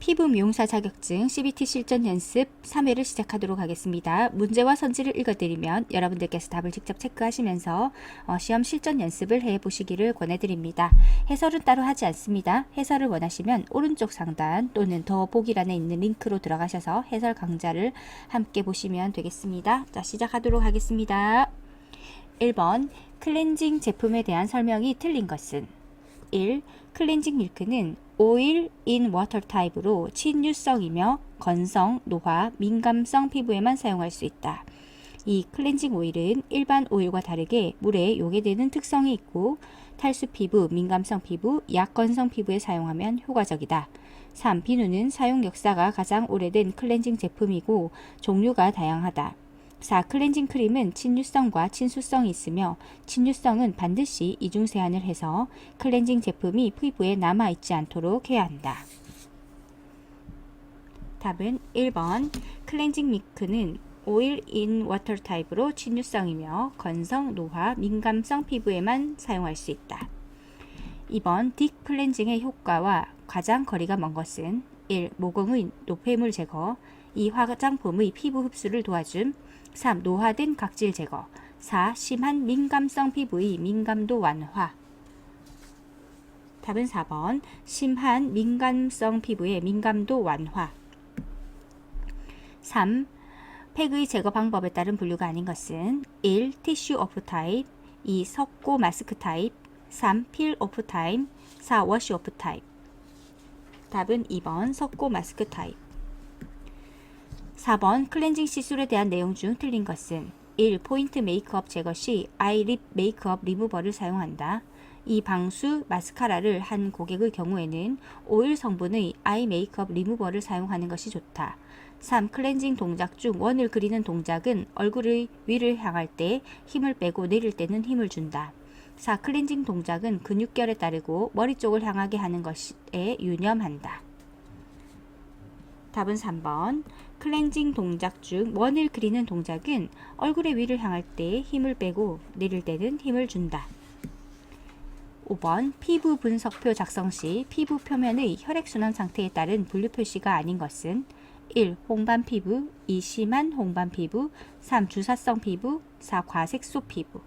피부 미용사 자격증 CBT 실전 연습 3회를 시작하도록 하겠습니다. 문제와 선지를 읽어드리면 여러분들께서 답을 직접 체크하시면서 시험 실전 연습을 해보시기를 권해드립니다. 해설은 따로 하지 않습니다. 해설을 원하시면 오른쪽 상단 또는 더 보기란에 있는 링크로 들어가셔서 해설 강좌를 함께 보시면 되겠습니다. 자, 시작하도록 하겠습니다. 1번 클렌징 제품에 대한 설명이 틀린 것은 1. 클렌징 밀크는 오일 인 워터 타입으로 친유성이며 건성, 노화, 민감성 피부에만 사용할 수 있다. 2. 클렌징 오일은 일반 오일과 다르게 물에 요개되는 특성이 있고 탈수 피부, 민감성 피부, 약건성 피부에 사용하면 효과적이다. 3. 비누는 사용 역사가 가장 오래된 클렌징 제품이고 종류가 다양하다. 4. 클렌징 크림은 친유성과 친수성이 있으며 친유성은 반드시 이중 세안을 해서 클렌징 제품이 피부에 남아있지 않도록 해야 한다. 답은 1번 클렌징 밀크는 오일 인 워터 타입으로 친유성이며 건성, 노화, 민감성 피부에만 사용할 수 있다. 2번 딥 클렌징의 효과와 가장 거리가 먼 것은 1. 모공의 노폐물 제거 2. 화장품의 피부 흡수를 도와줌 3. 노화된 각질 제거 4. 심한 민감성 피부의 민감도 완화. 답은 4번 심한 민감성 피부의 민감도 완화. 3. 팩의 제거 방법에 따른 분류가 아닌 것은 1. 티슈 오프 타입 2. 섞고 마스크 타입 3. 필 오프 타입 4. 워시 오프 타입. 답은 2번 섞고 마스크 타입. 4번 클렌징 시술에 대한 내용 중 틀린 것은 1. 포인트 메이크업 제거 시 아이립 메이크업 리무버를 사용한다. 2. 방수 마스카라를 한 고객의 경우에는 오일 성분의 아이 메이크업 리무버를 사용하는 것이 좋다. 3. 클렌징 동작 중 원을 그리는 동작은 얼굴의 위를 향할 때 힘을 빼고 내릴 때는 힘을 준다. 4. 클렌징 동작은 근육결에 따르고 머리 쪽을 향하게 하는 것에 유념한다. 답은 3번 클렌징 동작 중 원을 그리는 동작은 얼굴의 위를 향할 때 힘을 빼고 내릴 때는 힘을 준다. 5번 피부 분석표 작성 시 피부 표면의 혈액순환 상태에 따른 분류 표시가 아닌 것은 1. 홍반 피부 2. 심한 홍반 피부 3. 주사성 피부 4. 과색소 피부.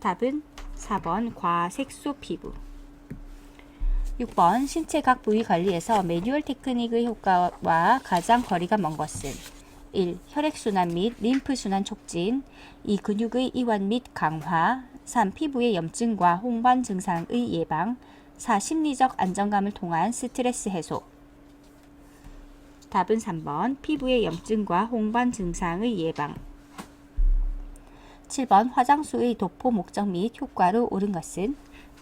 답은 4번 과색소 피부. 6번 신체 각 부위 관리에서 매뉴얼 테크닉의 효과와 가장 거리가 먼 것은 1. 혈액순환 및 림프순환 촉진 2. 근육의 이완 및 강화 3. 피부의 염증과 홍반 증상의 예방 4. 심리적 안정감을 통한 스트레스 해소. 답은 3번 피부의 염증과 홍반 증상의 예방. 7번 화장수의 도포 목적 및 효과로 옳은 것은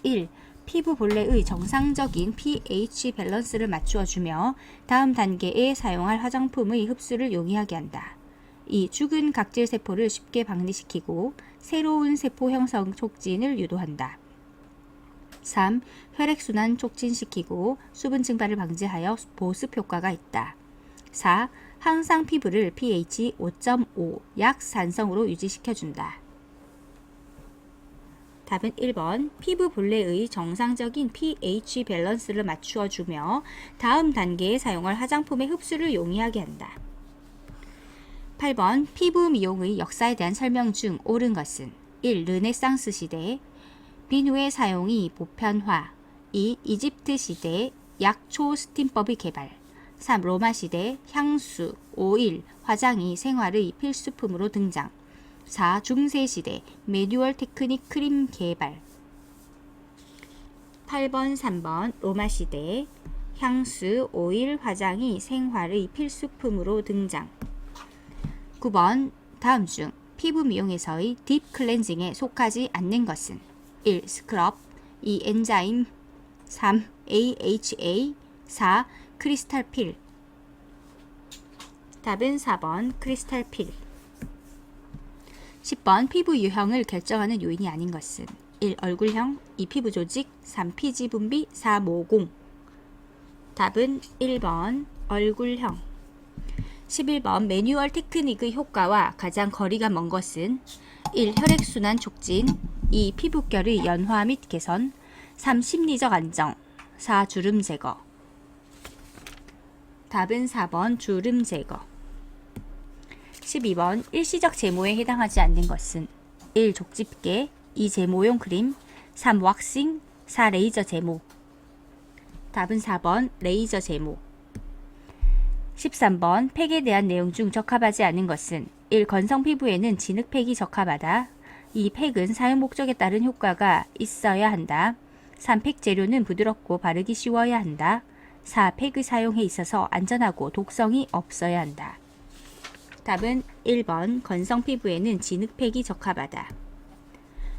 1. 피부 본래의 정상적인 pH 밸런스를 맞추어주며 다음 단계에 사용할 화장품의 흡수를 용이하게 한다. 2. 죽은 각질 세포를 쉽게 박리시키고 새로운 세포 형성 촉진을 유도한다. 3. 혈액순환 촉진시키고 수분 증발을 방지하여 보습 효과가 있다. 4. 항상 피부를 pH 5.5 약산성으로 유지시켜준다. 답은 1번 피부 본래의 정상적인 pH 밸런스를 맞추어주며 다음 단계에 사용할 화장품의 흡수를 용이하게 한다. 8번 피부 미용의 역사에 대한 설명 중 옳은 것은 1. 르네상스 시대 비누의 사용이 보편화 2. 이집트 시대 약초 스팀법의 개발 3. 로마 시대 향수, 오일, 화장이 생활의 필수품으로 등장 4. 중세시대 매뉴얼 테크닉 크림 개발. 8번 3번 로마시대 향수, 오일, 화장이 생활의 필수품으로 등장. 9번 다음 중 피부 미용에서의 딥 클렌징에 속하지 않는 것은 1. 스크럽 2. 엔자임 3. AHA 4. 크리스탈 필. 답은 4번 크리스탈 필. 10번 피부 유형을 결정하는 요인이 아닌 것은 1. 얼굴형 2. 피부 조직 3. 피지 분비 4. 모공. 답은 1번 얼굴형. 11번 매뉴얼 테크닉의 효과와 가장 거리가 먼 것은 1. 혈액순환 촉진 2. 피부결의 연화 및 개선 3. 심리적 안정 4. 주름 제거. 답은 4번 주름 제거. 12번 일시적 제모에 해당하지 않는 것은 1. 족집게, 2. 제모용 크림, 3. 왁싱, 4. 레이저 제모. 답은 4번 레이저 제모. 13번 팩에 대한 내용 중 적합하지 않은 것은 1. 건성 피부에는 진흙팩이 적합하다. 2. 팩은 사용 목적에 따른 효과가 있어야 한다. 3. 팩 재료는 부드럽고 바르기 쉬워야 한다. 4. 팩의 사용에 있어서 안전하고 독성이 없어야 한다. 답은 1번 건성 피부에는 진흙팩이 적합하다.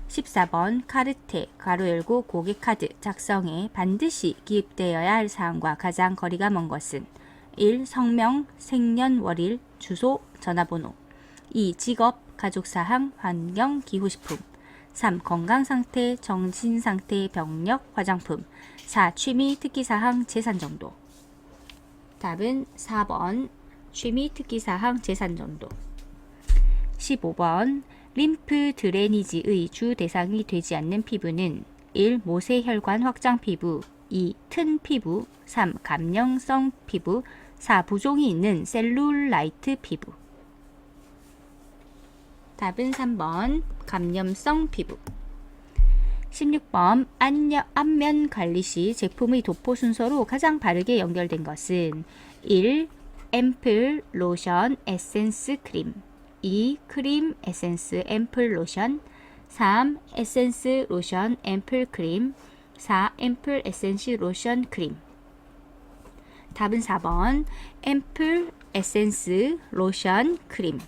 14번 카르테 가로 열고 고객카드 작성에 반드시 기입되어야 할 사항과 가장 거리가 먼 것은 1. 성명, 생년월일, 주소, 전화번호. 2. 직업, 가족사항, 환경, 기후식품. 3. 건강상태, 정신상태, 병력, 화장품. 4. 취미, 특기사항, 재산정도. 답은 4번 취미, 특기사항, 재산정도. 15번 림프 드레니지의 주 대상이 되지 않는 피부는 1. 모세혈관 확장 피부, 2. 튼 피부, 3. 감염성 피부, 4. 부종이 있는 셀룰라이트 피부. 답은 3번 감염성 피부. 16번 안면 관리 시 제품의 도포 순서로 가장 바르게 연결된 것은 1. 앰플, 로션, 에센스, 크림. 2. 크림, 에센스, 앰플, 로션. 3. 에센스, 로션, 앰플, 크림. 4. 앰플, 에센스, 로션, 크림. 답은 4번 앰플, 에센스, 로션, 크림.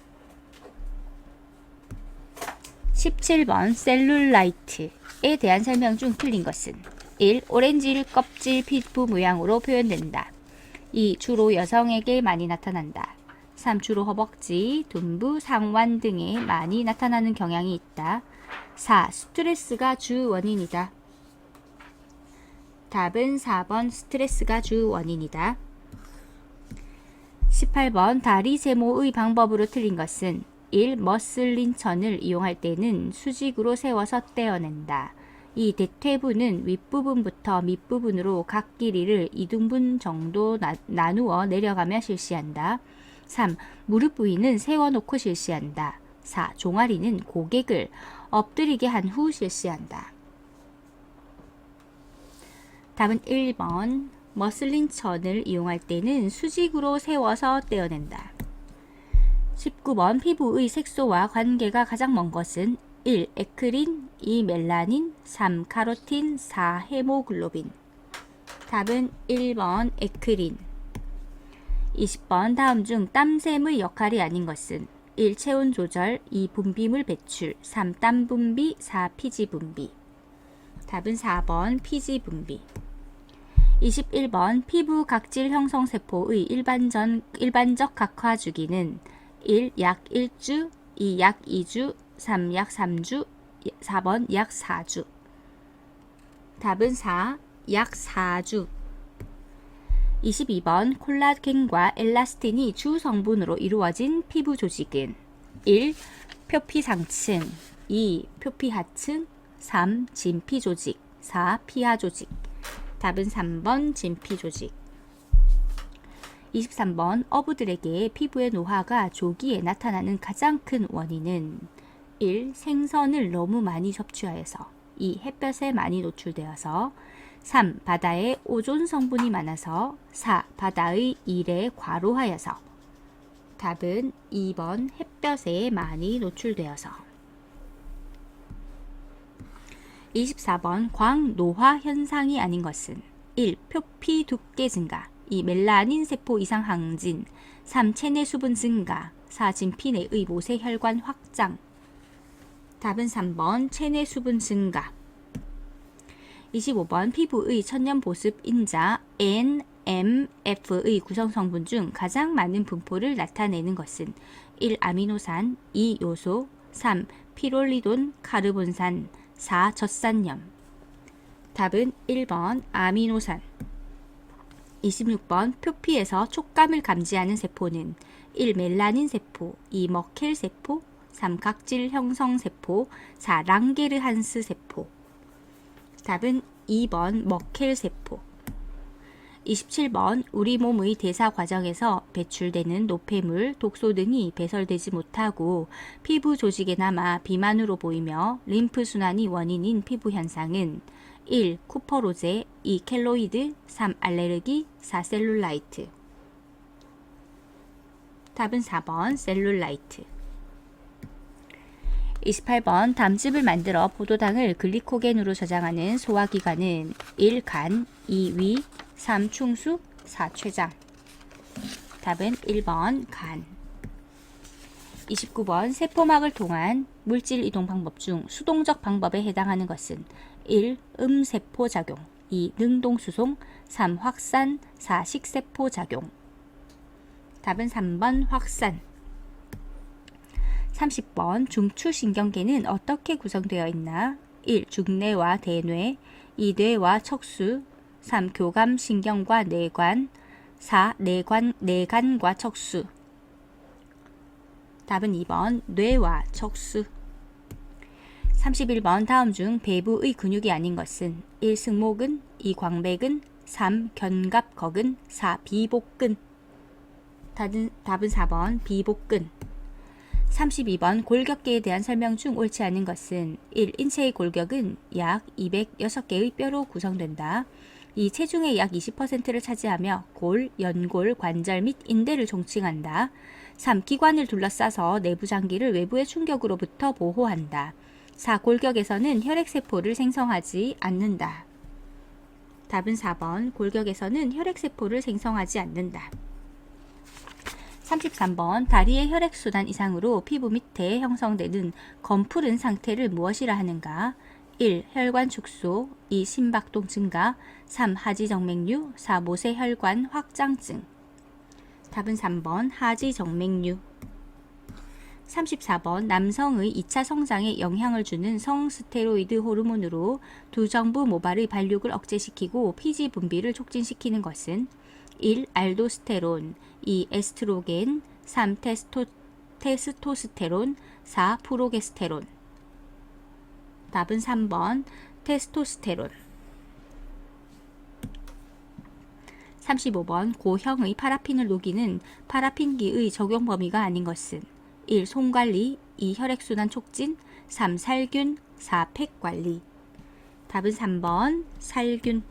17번 셀룰라이트에 대한 설명 중 틀린 것은 1. 오렌지 껍질 피부 모양으로 표현된다. 2. 주로 여성에게 많이 나타난다. 3. 주로 허벅지, 둔부, 상완 등에 많이 나타나는 경향이 있다. 4. 스트레스가 주 원인이다. 답은 4번 스트레스가 주 원인이다. 18번 다리 제모의 방법으로 틀린 것은 1. 머슬린 천을 이용할 때는 수직으로 세워서 떼어낸다. 2. 대퇴부는 윗부분부터 밑부분으로 각 길이를 2등분 정도 나누어 내려가며 실시한다. 3. 무릎 부위는 세워놓고 실시한다. 4. 종아리는 고객을 엎드리게 한 후 실시한다. 답은 1번 머슬린 천을 이용할 때는 수직으로 세워서 떼어낸다. 19번 피부의 색소와 관계가 가장 먼 것은 1. 에크린, 2. 멜라닌, 3. 카로틴, 4. 헤모글로빈. 답은 1번 에크린. 20번 다음 중 땀샘의 역할이 아닌 것은 1. 체온 조절, 2. 분비물 배출, 3. 땀 분비, 4. 피지 분비. 답은 4번 피지 분비. 21번 피부 각질 형성 세포의 일반적 각화 주기는 1. 약 1주, 2. 약 2주, 3. 약 3주, 4번 약 4주. 답은 4. 약 4주. 22번 콜라겐과 엘라스틴이 주 성분으로 이루어진 피부 조직은 1. 표피 상층, 2. 표피 하층, 3. 진피 조직, 4. 피하 조직. 답은 3번 진피 조직. 23번 어부들에게 피부의 노화가 조기에 나타나는 가장 큰 원인은 1. 생선을 너무 많이 섭취하여서 2. 햇볕에 많이 노출되어서 3. 바다에 오존 성분이 많아서 4. 바다의 일에 과로하여서. 답은 2번 햇볕에 많이 노출되어서. 24번 광노화 현상이 아닌 것은 1. 표피 두께 증가, 2. 멜라닌 세포 이상 항진, 3. 체내 수분 증가, 4. 진피 내의 모세혈관 확장. 답은 3번 체내 수분 증가. 25번 피부의 천연 보습 인자 NMF의 구성 성분 중 가장 많은 분포를 나타내는 것은 1. 아미노산, 2. 요소, 3. 피롤리돈 카르본산, 4. 젖산염. 답은 1번 아미노산. 26번 표피에서 촉감을 감지하는 세포는 1. 멜라닌 세포, 2. 머켈 세포, 3. 각질 형성 세포, 4. 랑게르한스 세포. 답은 2번 머켈 세포. 27번 우리 몸의 대사 과정에서 배출되는 노폐물, 독소 등이 배설되지 못하고 피부 조직에 남아 비만으로 보이며 림프 순환이 원인인 피부 현상은 1. 쿠퍼로제, 2. 켈로이드, 3. 알레르기, 4. 셀룰라이트. 답은 4번 셀룰라이트. 28번 담즙을 만들어 포도당을 글리코겐으로 저장하는 소화기관은 1. 간, 2. 위, 3. 충수, 4. 췌장. 답은 1번 간. 29번 세포막을 통한 물질 이동 방법 중 수동적 방법에 해당하는 것은 1. 음세포 작용, 2. 능동수송, 3. 확산, 4. 식세포 작용. 답은 3번 확산. 30번 중추신경계는 어떻게 구성되어 있나? 1. 중뇌와 대뇌, 2. 뇌와 척수, 3. 교감신경과 뇌관, 4. 내간과 척수. 답은 2번 뇌와 척수. 31번 다음 중 배부의 근육이 아닌 것은 1. 승모근, 2. 광배근, 3. 견갑거근, 4. 비복근. 답은 4번 비복근. 32번 골격계에 대한 설명 중 옳지 않은 것은 1. 인체의 골격은 약 206개의 뼈로 구성된다. 2. 체중의 약 20%를 차지하며 골, 연골, 관절 및 인대를 종칭한다. 3. 기관을 둘러싸서 내부 장기를 외부의 충격으로부터 보호한다. 4. 골격에서는 혈액세포를 생성하지 않는다. 답은 4번 골격에서는 혈액세포를 생성하지 않는다. 33번 다리의 혈액순환 이상으로 피부 밑에 형성되는 검푸른 상태를 무엇이라 하는가? 1. 혈관 축소, 2. 심박동 증가, 3. 하지정맥류, 4. 모세혈관 확장증. 답은 3번 하지정맥류. 34번 남성의 2차 성장에 영향을 주는 성스테로이드 호르몬으로 두정부 모발의 발육을 억제시키고 피지 분비를 촉진시키는 것은 1. 알도스테론, 2. 에스트로겐, 3. 테스토스테론, 4. 프로게스테론. 답은 3번 테스토스테론. 35번 고형의 파라핀을 녹이는 파라핀기의 적용 범위가 아닌 것은 1. 손관리, 2. 혈액순환 촉진, 3. 살균, 4. 팩관리. 답은 3번 살균.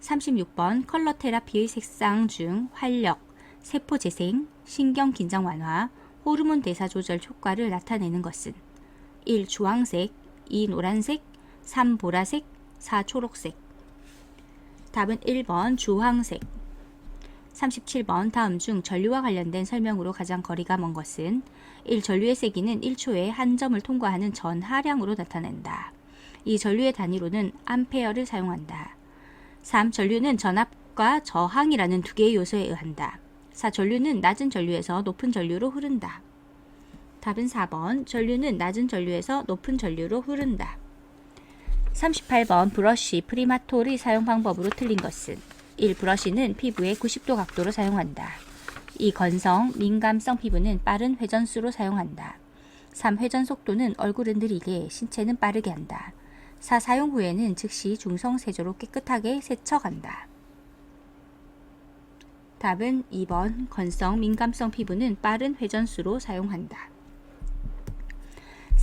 36번 컬러 테라피의 색상 중 활력, 세포 재생, 신경 긴장 완화, 호르몬 대사 조절 효과를 나타내는 것은 1. 주황색, 2. 노란색, 3. 보라색, 4. 초록색. 답은 1번 주황색. 37번 다음 중 전류와 관련된 설명으로 가장 거리가 먼 것은 1. 전류의 세기는 1초에 한 점을 통과하는 전하량으로 나타낸다. 2. 전류의 단위로는 암페어를 사용한다. 3. 전류는 전압과 저항이라는 두 개의 요소에 의한다. 4. 전류는 낮은 전류에서 높은 전류로 흐른다. 답은 4번 전류는 낮은 전류에서 높은 전류로 흐른다. 38번 브러쉬 프리마톨의 사용 방법으로 틀린 것은 1. 브러쉬는 피부에 90도 각도로 사용한다. 2. 건성, 민감성 피부는 빠른 회전수로 사용한다. 3. 회전 속도는 얼굴은 느리게, 신체는 빠르게 한다. 4. 사용 후에는 즉시 중성세조로 깨끗하게 세척한다. 답은 2번 건성, 민감성 피부는 빠른 회전수로 사용한다.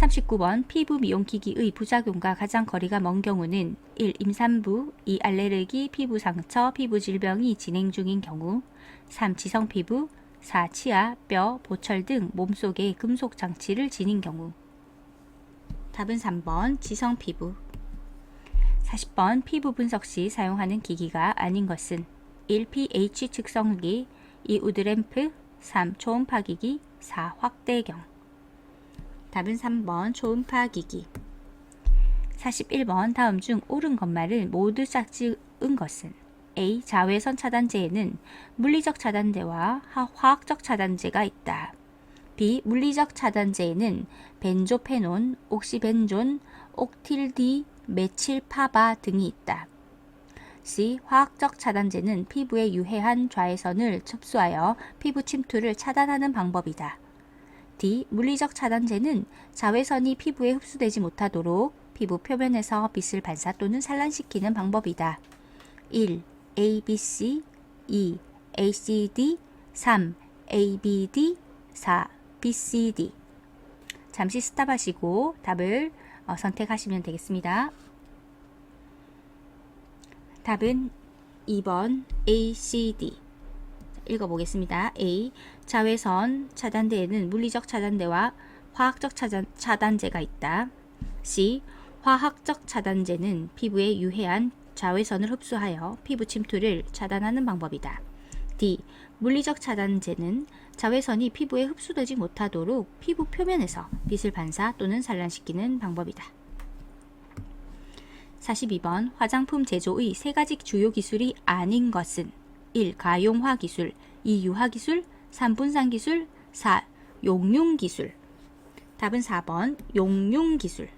39번 피부 미용기기의 부작용과 가장 거리가 먼 경우는 1. 임산부, 2. 알레르기, 피부 상처, 피부 질병이 진행 중인 경우, 3. 지성피부, 4. 치아, 뼈, 보철 등 몸속에 금속 장치를 지닌 경우. 답은 3번 지성피부. 40번 피부 분석 시 사용하는 기기가 아닌 것은 1. pH 측정기, 2. 우드램프, 3. 초음파기기, 4. 확대경. 답은 3번 초음파기기. 41번 다음 중 옳은 것말을 모두 짝지은 것은 A. 자외선 차단제에는 물리적 차단제와 화학적 차단제가 있다. B. 물리적 차단제에는 벤조페논, 옥시벤존, 옥틸디, 메칠파바 등이 있다. C. 화학적 차단제는 피부에 유해한 자외선을 흡수하여 피부 침투를 차단하는 방법이다. D. 물리적 차단제는 자외선이 피부에 흡수되지 못하도록 피부 표면에서 빛을 반사 또는 산란시키는 방법이다. 1. ABC, 2. ACD, 3. ABD, 4. BCD. 잠시 스탑하시고 답을 선택하시면 되겠습니다. 답은 2번 ACD. 읽어보겠습니다. A. 자외선 차단제에는 물리적 차단제와 화학적 차단제가 있다. C. 화학적 차단제는 피부에 유해한 자외선을 흡수하여 피부 침투를 차단하는 방법이다. D. 물리적 차단제는 자외선이 피부에 흡수되지 못하도록 피부 표면에서 빛을 반사 또는 산란시키는 방법이다. 42번 화장품 제조의 세 가지 주요 기술이 아닌 것은 1. 가용화 기술, 2. 유화 기술, 3. 분산 기술, 4. 용융 기술. 답은 4번 용융 기술.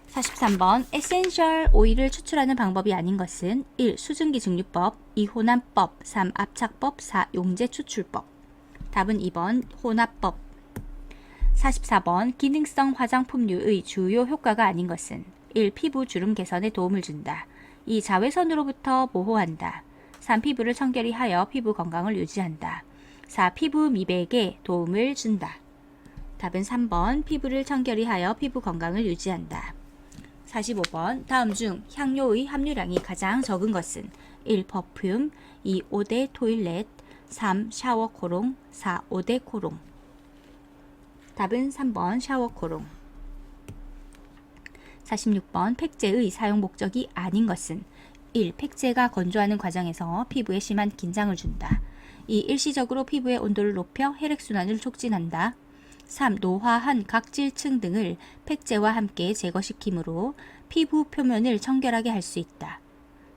43번 에센셜 오일을 추출하는 방법이 아닌 것은 1. 수증기 증류법, 2. 혼합법, 3. 압착법, 4. 용제 추출법. 답은 2번 혼합법. 44번 기능성 화장품류의 주요 효과가 아닌 것은 1. 피부 주름 개선에 도움을 준다. 2. 자외선으로부터 보호한다. 3. 피부를 청결히 하여 피부 건강을 유지한다. 4. 피부 미백에 도움을 준다. 답은 3번 피부를 청결히 하여 피부 건강을 유지한다. 45번 다음 중 향료의 함유량이 가장 적은 것은 1. 퍼퓸, 2. 오데 토일렛, 3. 샤워 코롱, 4. 오데 코롱. 답은 3번 샤워 코롱. 46번 팩제의 사용 목적이 아닌 것은 1. 팩제가 건조하는 과정에서 피부에 심한 긴장을 준다. 2. 일시적으로 피부의 온도를 높여 혈액순환을 촉진한다. 3. 노화한 각질층 등을 팩제와 함께 제거시키므로 피부 표면을 청결하게 할 수 있다.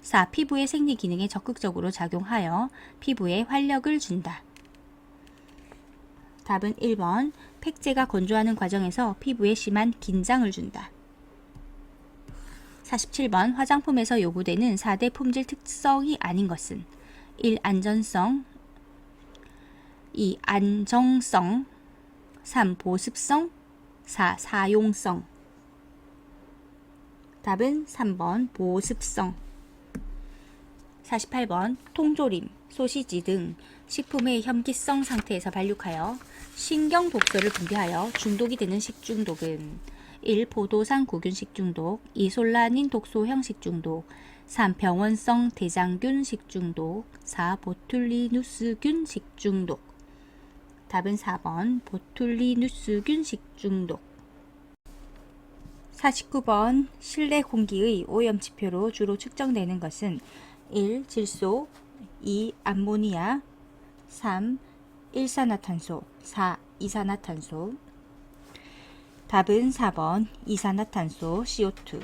4. 피부의 생리 기능에 적극적으로 작용하여 피부에 활력을 준다. 답은 1번 팩제가 건조하는 과정에서 피부에 심한 긴장을 준다. 47번 화장품에서 요구되는 4대 품질 특성이 아닌 것은 1. 안전성, 2. 안정성, 3. 보습성, 4. 사용성. 답은 3번 보습성. 48번 통조림, 소시지 등 식품의 혐기성 상태에서 발육하여 신경 독소를 분비하여 중독이 되는 식중독은 1. 포도상 구균 식중독, 2. 솔라닌 독소형 식중독, 3. 병원성 대장균 식중독, 4. 보툴리누스균 식중독. 답은 4번 보툴리누스균 식중독. 49번 실내 공기의 오염 지표로 주로 측정되는 것은 1. 질소, 2. 암모니아, 3. 일산화탄소, 4. 이산화탄소. 답은 4번 이산화탄소 CO2.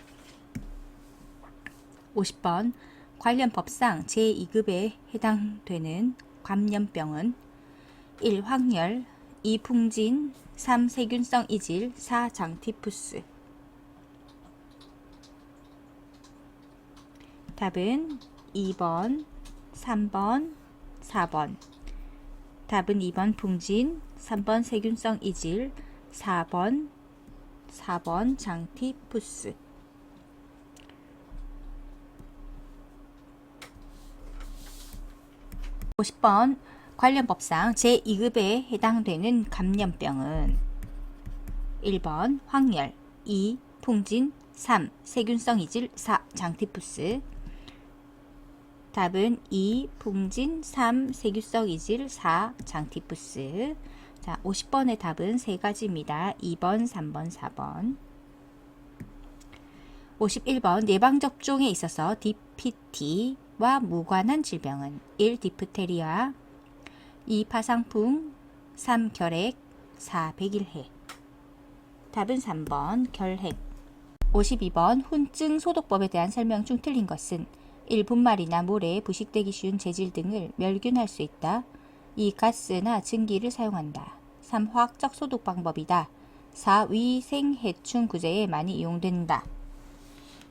50번 관련 법상 제2급에 해당되는 감염병은 1. 황열, 2. 풍진, 3. 세균성 이질, 4. 장티푸스. 답은 2번, 3번, 4번. 답은 2번 풍진, 3번 세균성 이질, 4번 장티푸스. 50번 관련 법상 제2급에 해당되는 감염병은 1번 황열, 2. 풍진, 3. 세균성 이질, 4. 장티푸스. 답은 2. 풍진, 3. 세균성 이질, 4. 장티푸스. 자, 50번의 답은 세 가지입니다. 2번, 3번, 4번. 51번 예방접종에 있어서 DPT와 무관한 질병은 1. 디프테리아, 2. 파상풍, 3. 결핵, 4. 백일해. 답은 3번 결핵. 52번 훈증 소독법에 대한 설명 중 틀린 것은 1. 분말이나 모래에 부식되기 쉬운 재질 등을 멸균할 수 있다. 2. 가스나 증기를 사용한다. 3. 화학적 소독 방법이다. 4. 위생해충 구제에 많이 이용된다.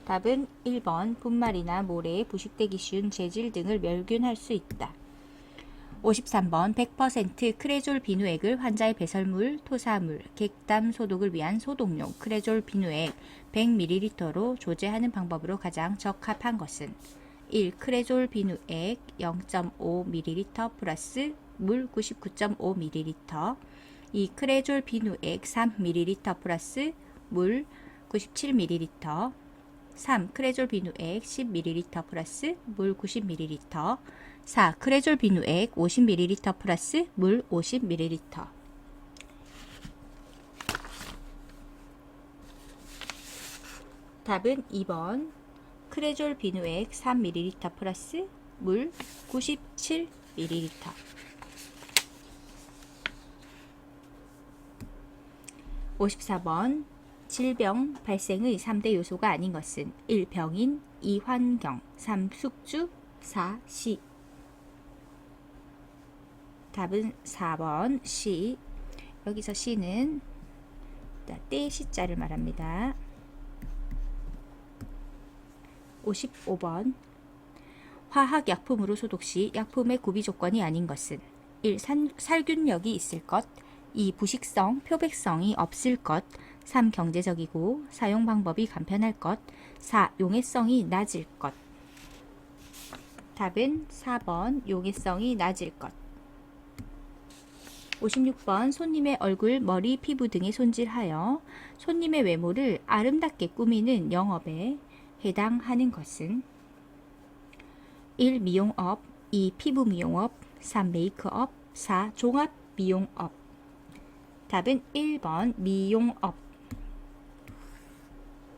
답은 1번 분말이나 모래에 부식되기 쉬운 재질 등을 멸균할 수 있다. 53번 100% 크레졸 비누액을 환자의 배설물, 토사물, 객담 소독을 위한 소독용 크레졸 비누액 100ml로 조제하는 방법으로 가장 적합한 것은 1. 크레졸 비누액 0.5ml 플러스 물 99.5ml. 2. 크레졸 비누액 3ml 플러스 물 97ml. 3. 크레졸 비누액 10ml 플러스 물 90ml. 4. 크레졸 비누액 50ml 플러스 물 50ml. 답은 2번 크레졸 비누액 3ml 플러스 물 97ml. 54번 질병 발생의 3대 요소가 아닌 것은 1. 병인 2. 환경 3. 숙주 4. 시. 답은 4번 시. 여기서 시는 때 시자를 말합니다. 55번 화학약품으로 소독 시 약품의 구비 조건이 아닌 것은 1. 살균력이 있을 것 2. 부식성, 표백성이 없을 것 3. 경제적이고 사용 방법이 간편할 것 4. 용해성이 낮을 것. 답은 4번 용해성이 낮을 것. 56번 손님의 얼굴, 머리, 피부 등에 손질하여 손님의 외모를 아름답게 꾸미는 영업에 해당하는 것은 1. 미용업 2. 피부 미용업 3. 메이크업 4. 종합 미용업. 답은 1번 미용업.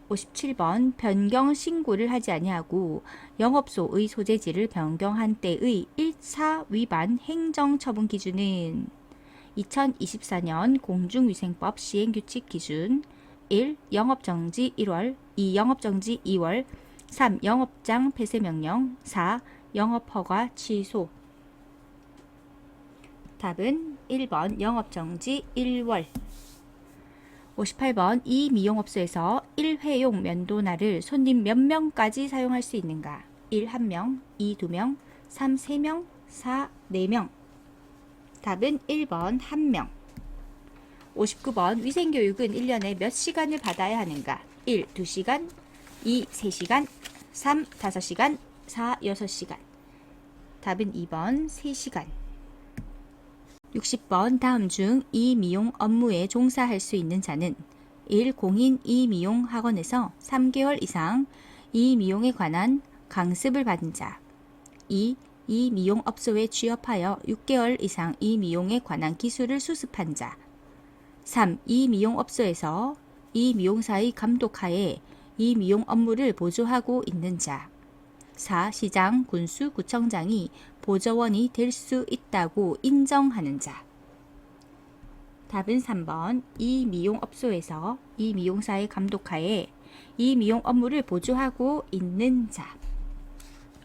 57번 변경 신고를 하지 아니하고 영업소의 소재지를 변경한 때의 1차 위반 행정처분 기준은 2024년 공중위생법 시행규칙 기준 1. 영업정지 1월 2. 영업정지 2월 3. 영업장 폐쇄명령 4. 영업허가 취소. 답은 1번 영업정지 1월. 58번 이 미용업소에서 1회용 면도날을 손님 몇 명까지 사용할 수 있는가? 1. 1명 2. 2명 3. 3명 4. 4명. 답은 1번 1명. 59번 위생교육은 1년에 몇 시간을 받아야 하는가? 1. 2시간 2. 3시간 3. 5시간 4. 6시간. 답은 2번 3시간. 60번 다음 중 이 미용 업무에 종사할 수 있는 자는 1. 공인 이 미용 학원에서 3개월 이상 이 미용에 관한 강습을 받은 자 2. 이 미용업소에 취업하여 6개월 이상 이 미용에 관한 기술을 수습한 자 3. 이 미용업소에서 이 미용사의 감독하에 이 미용 업무를 보조하고 있는 자 4. 시장, 군수, 구청장이 보조원이 될 수 있다고 인정하는 자. 답은 3번 이 미용업소에서 이 미용사의 감독하에 이 미용 업무를 보조하고 있는 자.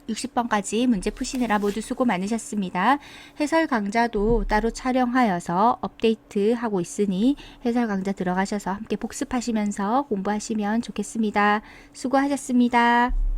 60번까지 문제 푸시느라 모두 수고 많으셨습니다. 해설 강좌도 따로 촬영하여서 업데이트하고 있으니 해설 강좌 들어가셔서 함께 복습하시면서 공부하시면 좋겠습니다. 수고하셨습니다.